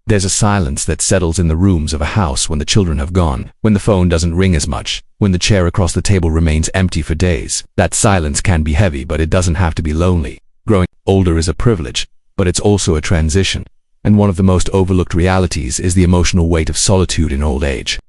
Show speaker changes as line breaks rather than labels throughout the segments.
There's a silence that settles in the rooms of a house when the children have gone, when the phone doesn't ring as much, when the chair across the table remains empty for days. That silence can be heavy, but it doesn't have to be lonely. Growing older is a privilege, but it's also a transition. And one of the most overlooked realities is the emotional weight of solitude in old age.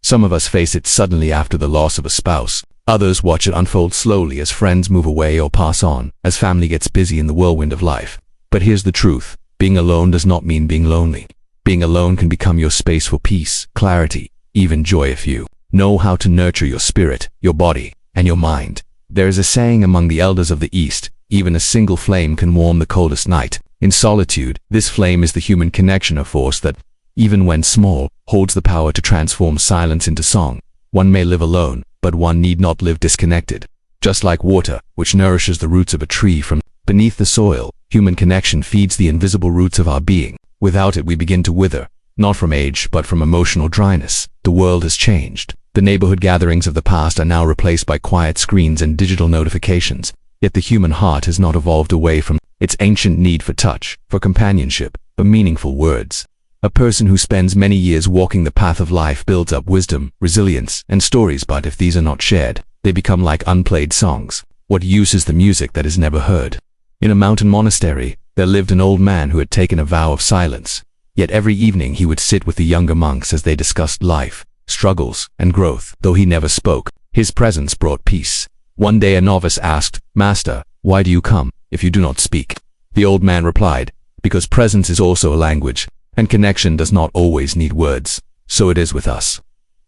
Some of us face it suddenly after the loss of a spouse. Others watch it unfold slowly as friends move away or pass on, as family gets busy in the whirlwind of life. But here's the truth. Being alone does not mean being lonely. Being alone can become your space for peace, clarity, even joy if you know how to nurture your spirit, your body, and your mind. There is a saying among the elders of the East, even a single flame can warm the coldest night. In solitude, this flame is the human connection, a force that, even when small, holds the power to transform silence into song. One may live alone, but one need not live disconnected. Just like water, which nourishes the roots of a tree from beneath the soil, human connection feeds the invisible roots of our being. Without it, we begin to wither, not from age, but from emotional dryness. The world has changed. The neighborhood gatherings of the past are now replaced by quiet screens and digital notifications. Yet the human heart has not evolved away from its ancient need for touch, for companionship, for meaningful words. A person who spends many years walking the path of life builds up wisdom, resilience, and stories, but if these are not shared, they become like unplayed songs. What use is the music that is never heard? In a mountain monastery, there lived an old man who had taken a vow of silence. Yet every evening he would sit with the younger monks as they discussed life, struggles, and growth. Though he never spoke, his presence brought peace. One day a novice asked, "Master, why do you come, if you do not speak?" The old man replied, "Because presence is also a language, and connection does not always need words. So it is with us.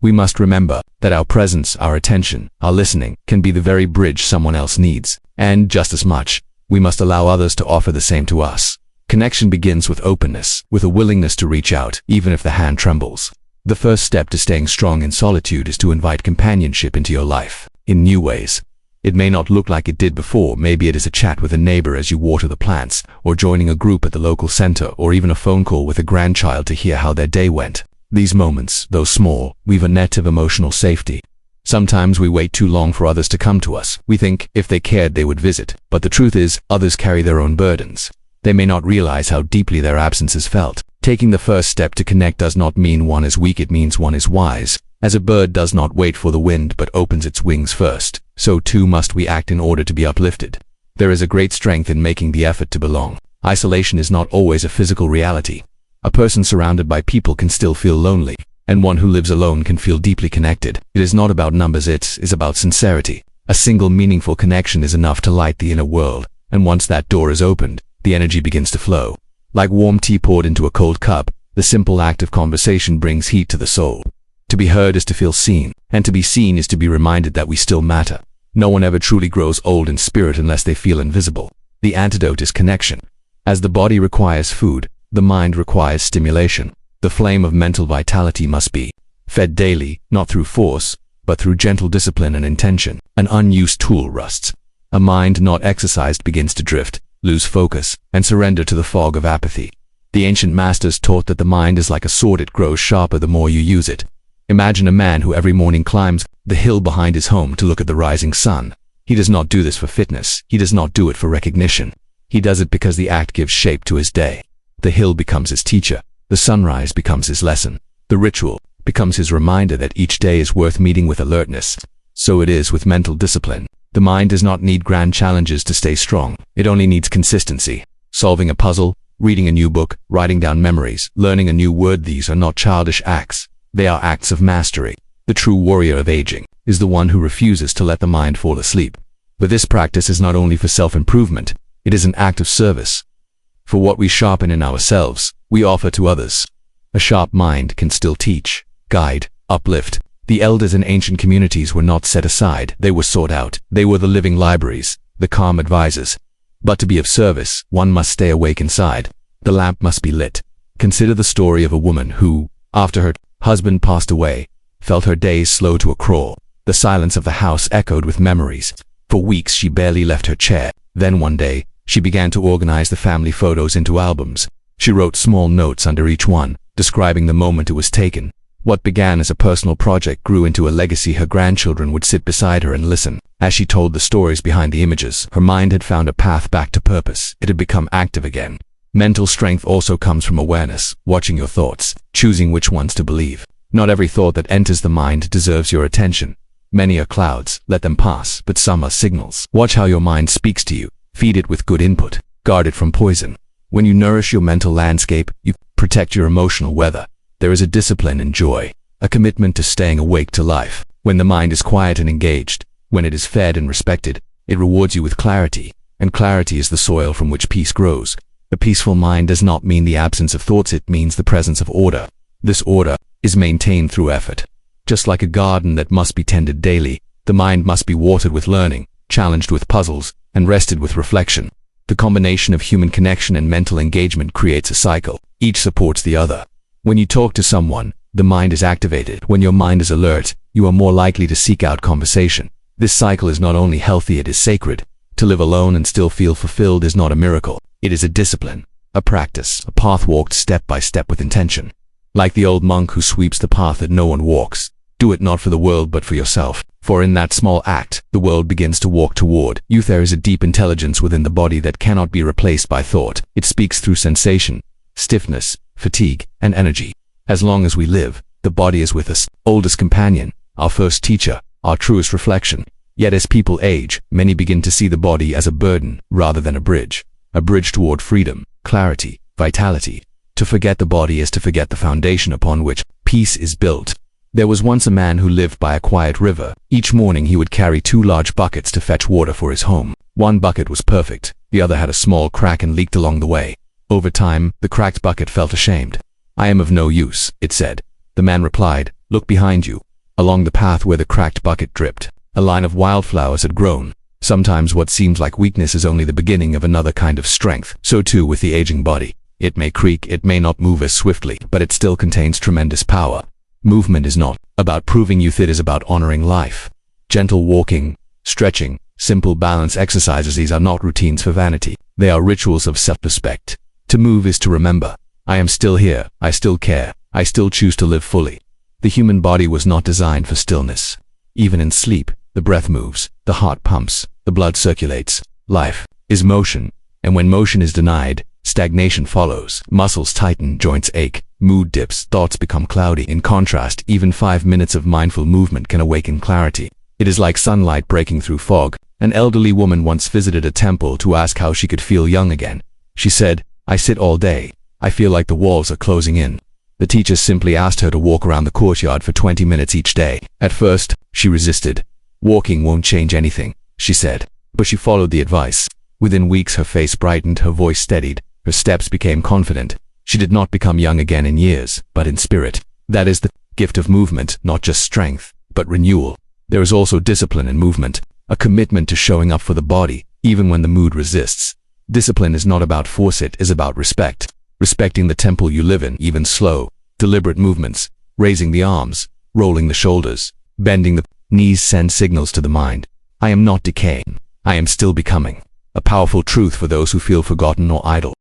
We must remember that our presence, our attention, our listening, can be the very bridge someone else needs. And just as much, we must allow others to offer the same to us. Connection begins with openness, with a willingness to reach out, even if the hand trembles. The first step to staying strong in solitude is to invite companionship into your life, in new ways. It may not look like it did before. Maybe it is a chat with a neighbor as you water the plants, or joining a group at the local center, or even a phone call with a grandchild to hear how their day went. These moments, though small, weave a net of emotional safety. Sometimes we wait too long for others to come to us. We think if they cared they would visit. But the truth is, others carry their own burdens. They may not realize how deeply their absence is felt. Taking the first step to connect does not mean one is weak, it means one is wise. As a bird does not wait for the wind but opens its wings first, so too must we act in order to be uplifted. There is a great strength in making the effort to belong. Isolation is not always a physical reality. A person surrounded by people can still feel lonely, and one who lives alone can feel deeply connected. It is not about numbers, it is about sincerity. A single meaningful connection is enough to light the inner world, and once that door is opened, the energy begins to flow. Like warm tea poured into a cold cup, the simple act of conversation brings heat to the soul. To be heard is to feel seen, and to be seen is to be reminded that we still matter. No one ever truly grows old in spirit unless they feel invisible. The antidote is connection. As the body requires food, the mind requires stimulation. The flame of mental vitality must be fed daily, not through force, but through gentle discipline and intention. An unused tool rusts. A mind not exercised begins to drift, lose focus, and surrender to the fog of apathy. The ancient masters taught that the mind is like a sword, it grows sharper the more you use it. Imagine a man who every morning climbs the hill behind his home to look at the rising sun. He does not do this for fitness. He does not do it for recognition. He does it because the act gives shape to his day. The hill becomes his teacher. The sunrise becomes his lesson. The ritual becomes his reminder that each day is worth meeting with alertness. So it is with mental discipline. The mind does not need grand challenges to stay strong. It only needs consistency. Solving a puzzle, reading a new book, writing down memories, learning a new word. These are not childish acts. They are acts of mastery. The true warrior of aging is the one who refuses to let the mind fall asleep. But this practice is not only for self-improvement, it is an act of service. For what we sharpen in ourselves, we offer to others. A sharp mind can still teach, guide, uplift. The elders in ancient communities were not set aside, they were sought out. They were the living libraries, the calm advisors. But to be of service, one must stay awake inside. The lamp must be lit. Consider the story of a woman who, after her husband passed away, felt her days slow to a crawl. The silence of the house echoed with memories. For weeks she barely left her chair. Then one day, she began to organize the family photos into albums. She wrote small notes under each one, describing the moment it was taken. What began as a personal project grew into a legacy. Her grandchildren would sit beside her and listen. As she told the stories behind the images, her mind had found a path back to purpose. It had become active again. Mental strength also comes from awareness, watching your thoughts, choosing which ones to believe. Not every thought that enters the mind deserves your attention. Many are clouds, let them pass, but some are signals. Watch how your mind speaks to you. Feed it with good input. Guard it from poison. When you nourish your mental landscape, you protect your emotional weather. There is a discipline and joy, a commitment to staying awake to life. When the mind is quiet and engaged, when it is fed and respected, it rewards you with clarity, and clarity is the soil from which peace grows. A peaceful mind does not mean the absence of thoughts, it means the presence of order. This order is maintained through effort. Just like a garden that must be tended daily, the mind must be watered with learning, challenged with puzzles, and rested with reflection. The combination of human connection and mental engagement creates a cycle. Each supports the other. When you talk to someone, the mind is activated. When your mind is alert, you are more likely to seek out conversation. This cycle is not only healthy, it is sacred. To live alone and still feel fulfilled is not a miracle. It is a discipline, a practice, a path walked step by step with intention. Like the old monk who sweeps the path that no one walks. Do it not for the world but for yourself, for in that small act, the world begins to walk toward you. There is a deep intelligence within the body that cannot be replaced by thought. It speaks through sensation, stiffness, fatigue, and energy. As long as we live, the body is with us, oldest companion, our first teacher, our truest reflection. Yet as people age, many begin to see the body as a burden rather than a bridge toward freedom, clarity, vitality. To forget the body is to forget the foundation upon which peace is built. There was once a man who lived by a quiet river. Each morning he would carry 2 large buckets to fetch water for his home. One bucket was perfect, the other had a small crack and leaked along the way. Over time, the cracked bucket felt ashamed. "I am of no use," it said. The man replied, "Look behind you." Along the path where the cracked bucket dripped, a line of wildflowers had grown. Sometimes what seems like weakness is only the beginning of another kind of strength. So too with the aging body. It may creak, it may not move as swiftly, but it still contains tremendous power. Movement is not about proving youth, it is about honoring life. Gentle walking, stretching, simple balance exercises, these are not routines for vanity. They are rituals of self-respect. To move is to remember, I am still here, I still care, I still choose to live fully. The human body was not designed for stillness. Even in sleep, the breath moves, the heart pumps, the blood circulates. Life is motion, and when motion is denied, stagnation follows. Muscles tighten, joints ache, mood dips, thoughts become cloudy. In contrast, even 5 minutes of mindful movement can awaken clarity. It is like sunlight breaking through fog. An elderly woman once visited a temple to ask how she could feel young again. She said, "I sit all day. I feel like the walls are closing in." The teacher simply asked her to walk around the courtyard for 20 minutes each day. At first, she resisted. "Walking won't change anything," she said. But she followed the advice. Within weeks her face brightened, her voice steadied, her steps became confident. She did not become young again in years, but in spirit. That is the gift of movement, not just strength, but renewal. There is also discipline in movement, a commitment to showing up for the body, even when the mood resists. Discipline is not about force, it is about respect. Respecting the temple you live in, even slow, deliberate movements, raising the arms, rolling the shoulders, bending the knees send signals to the mind. I am not decaying. I am still becoming. A powerful truth for those who feel forgotten or idle.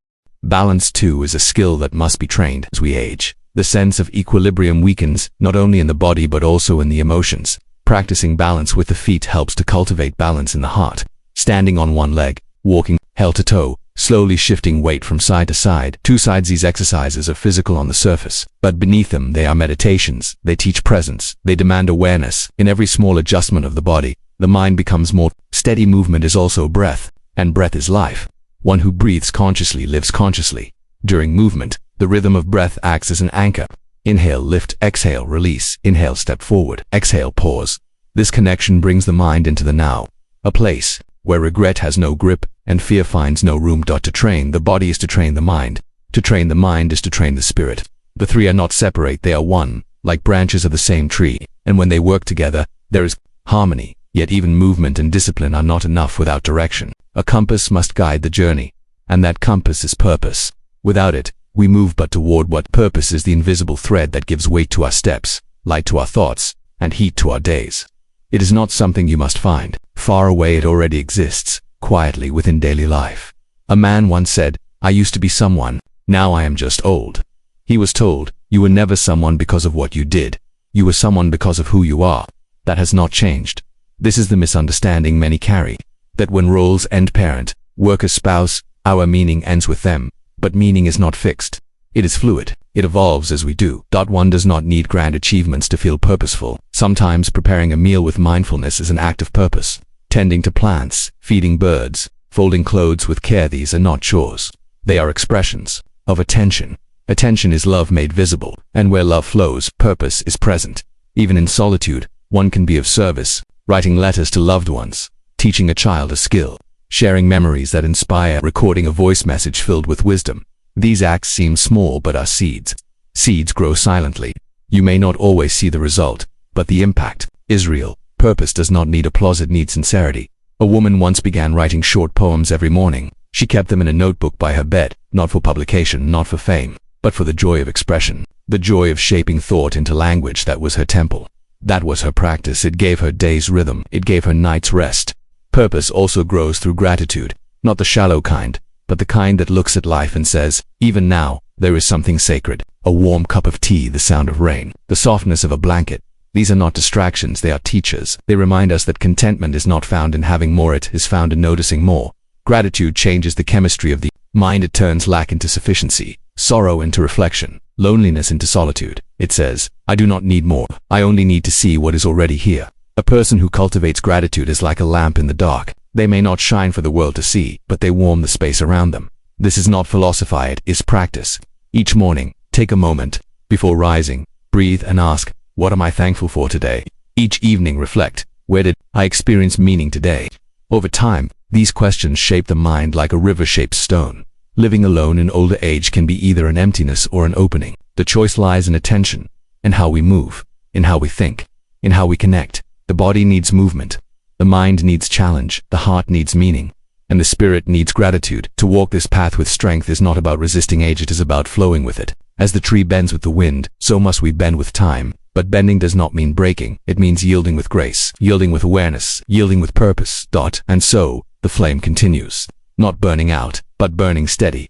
Balance, too, is a skill that must be trained as we age. The sense of equilibrium weakens, not only in the body but also in the emotions. Practicing balance with the feet helps to cultivate balance in the heart. Standing on one leg, walking heel to toe, slowly shifting weight from side to side. 2 sides, these exercises are physical on the surface, but beneath them they are meditations. They teach presence. They demand awareness. In every small adjustment of the body, the mind becomes more steady. Movement is also breath, and breath is life. One who breathes consciously lives consciously. During movement, the rhythm of breath acts as an anchor. Inhale, lift, exhale, release. Inhale, step forward, exhale, pause. This connection brings the mind into the now, a place where regret has no grip and fear finds no room. To train the body is to train the mind. To train the mind is to train the spirit. The 3 are not separate, they are one, like branches of the same tree, and when they work together, there is harmony. Yet even movement and discipline are not enough without direction. A compass must guide the journey, and that compass is purpose. Without it, we move but toward what? Purpose is the invisible thread that gives weight to our steps, light to our thoughts, and heat to our days. It is not something you must find far away, it already exists, quietly within daily life. A man once said, "I used to be someone, now I am just old." He was told, "You were never someone because of what you did. You were someone because of who you are." That has not changed. This is the misunderstanding many carry, that when roles end, parent, worker, spouse, our meaning ends with them. But meaning is not fixed. It is fluid. It evolves as we do. One does not need grand achievements to feel purposeful. Sometimes preparing a meal with mindfulness is an act of purpose. Tending to plants, feeding birds, folding clothes with care, these are not chores. They are expressions of attention. Attention is love made visible, and where love flows, purpose is present. Even in solitude, one can be of service, writing letters to loved ones, teaching a child a skill, sharing memories that inspire, recording a voice message filled with wisdom. These acts seem small but are seeds. Seeds grow silently. You may not always see the result, but the impact is real. Purpose does not need applause, it needs sincerity. A woman once began writing short poems every morning. She kept them in a notebook by her bed, not for publication, not for fame, but for the joy of expression, the joy of shaping thought into language. That was her temple. That was her practice. It gave her days rhythm. It gave her nights rest. Purpose also grows through gratitude, not the shallow kind, but the kind that looks at life and says, even now, there is something sacred. A warm cup of tea, the sound of rain, the softness of a blanket. These are not distractions, they are teachers. They remind us that contentment is not found in having more, it is found in noticing more. Gratitude changes the chemistry of the mind. It turns lack into sufficiency, sorrow into reflection, loneliness into solitude. It says, I do not need more. I only need to see what is already here. A person who cultivates gratitude is like a lamp in the dark. They may not shine for the world to see, but they warm the space around them. This is not philosophy, it is practice. Each morning, take a moment before rising, breathe and ask, what am I thankful for today? Each evening reflect, where did I experience meaning today? Over time, these questions shape the mind like a river-shaped stone. Living alone in older age can be either an emptiness or an opening. The choice lies in attention, in how we move, in how we think, in how we connect. The body needs movement. The mind needs challenge, the heart needs meaning, and the spirit needs gratitude. To walk this path with strength is not about resisting age, it is about flowing with it. As the tree bends with the wind, so must we bend with time. But bending does not mean breaking, it means yielding with grace, yielding with awareness, yielding with purpose. And so, the flame continues. Not burning out, but burning steady.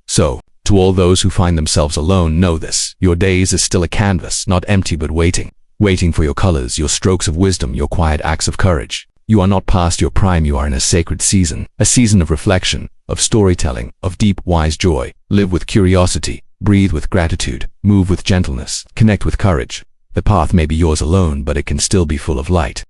So, to all those who find themselves alone, know this. Your days is still a canvas, not empty but waiting. Waiting for your colors, your strokes of wisdom, your quiet acts of courage. You are not past your prime, you are in a sacred season. A season of reflection, of storytelling, of deep, wise joy. Live with curiosity, breathe with gratitude, move with gentleness, connect with courage. The path may be yours alone, but it can still be full of light.